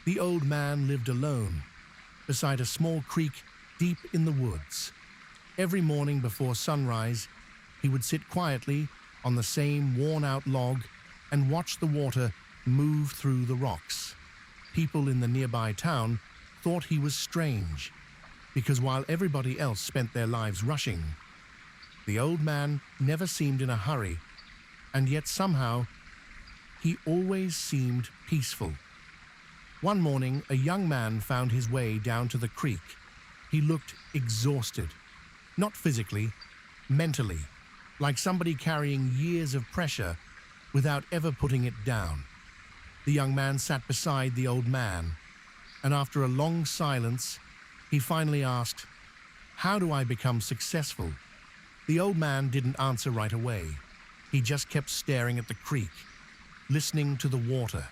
The old man lived alone, beside a small creek deep in the woods. Every morning before sunrise, he would sit quietly on the same worn-out log and watch the water move through the rocks. People in the nearby town thought he was strange, because while everybody else spent their lives rushing, the old man never seemed in a hurry, and yet somehow he always seemed peaceful. One morning, a young man found his way down to the creek. He looked exhausted, not physically, mentally, like somebody carrying years of pressure without ever putting it down. The young man sat beside the old man, and after a long silence, he finally asked, "How do I become successful?" The old man didn't answer right away. He just kept staring at the creek, listening to the water,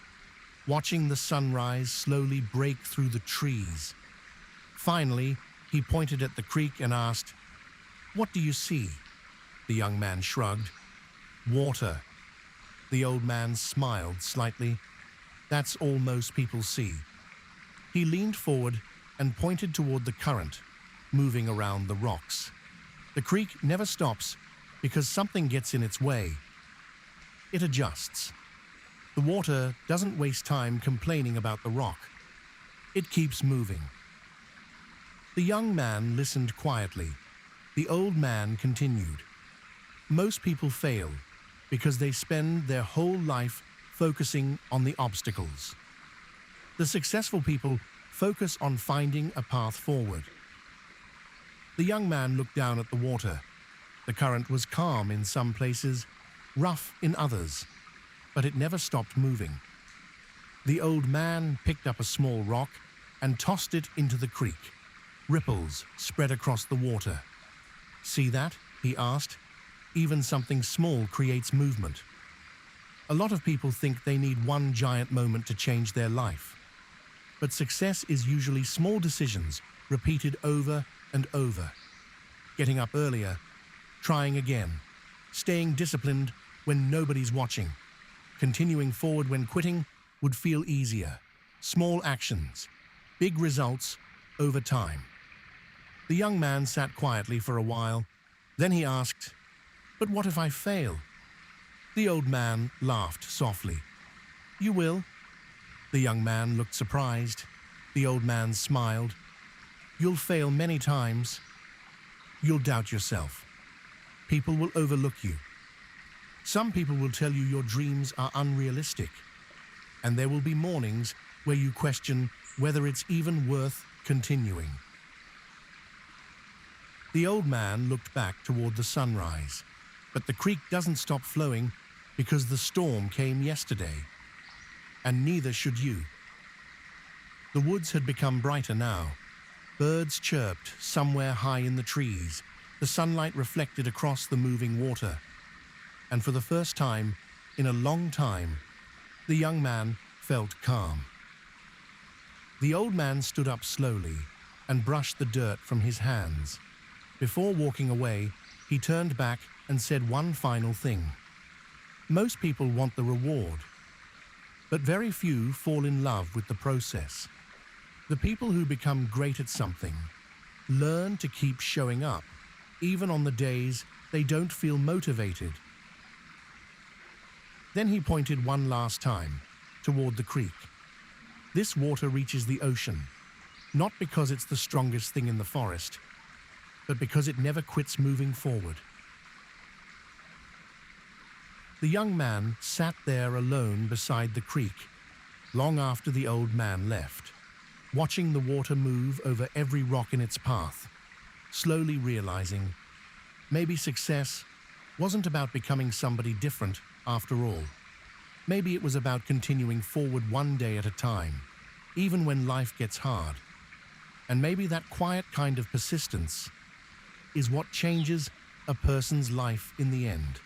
watching the sunrise slowly break through the trees. Finally, he pointed at the creek and asked, "What do you see?" The young man shrugged. "Water." The old man smiled slightly. "That's all most people see." He leaned forward and pointed toward the current, moving around the rocks. The creek never stops because something gets in its way. It adjusts. The water doesn't waste time complaining about the rock. It keeps moving. The young man listened quietly. The old man continued. Most people fail because they spend their whole life focusing on the obstacles. The successful people focus on finding a path forward. The young man looked down at the water. The current was calm in some places, rough in others, but it never stopped moving. The old man picked up a small rock and tossed it into the creek. Ripples spread across the water. "See that?" he asked. "Even something small creates movement." A lot of people think they need one giant moment to change their life. But success is usually small decisions repeated over and over. Getting up earlier, trying again, staying disciplined when nobody's watching, continuing forward when quitting would feel easier. Small actions, big results over time. The young man sat quietly for a while. Then he asked, "But what if I fail?" The old man laughed softly. "You will." The young man looked surprised. The old man smiled. "You'll fail many times. You'll doubt yourself. People will overlook you. Some people will tell you your dreams are unrealistic. And there will be mornings where you question whether it's even worth continuing." The old man looked back toward the sunrise. But the creek doesn't stop flowing because the storm came yesterday. And neither should you. The woods had become brighter now. Birds chirped somewhere high in the trees. The sunlight reflected across the moving water. And for the first time in a long time, the young man felt calm. The old man stood up slowly and brushed the dirt from his hands. Before walking away, he turned back and said one final thing. Most people want the reward, but very few fall in love with the process. The people who become great at something learn to keep showing up, even on the days they don't feel motivated. Then he pointed one last time toward the creek. This water reaches the ocean, not because it's the strongest thing in the forest, but because it never quits moving forward. The young man sat there alone beside the creek, long after the old man left, watching the water move over every rock in its path, slowly realizing maybe success wasn't about becoming somebody different after all. Maybe it was about continuing forward one day at a time, even when life gets hard. And maybe that quiet kind of persistence is what changes a person's life in the end.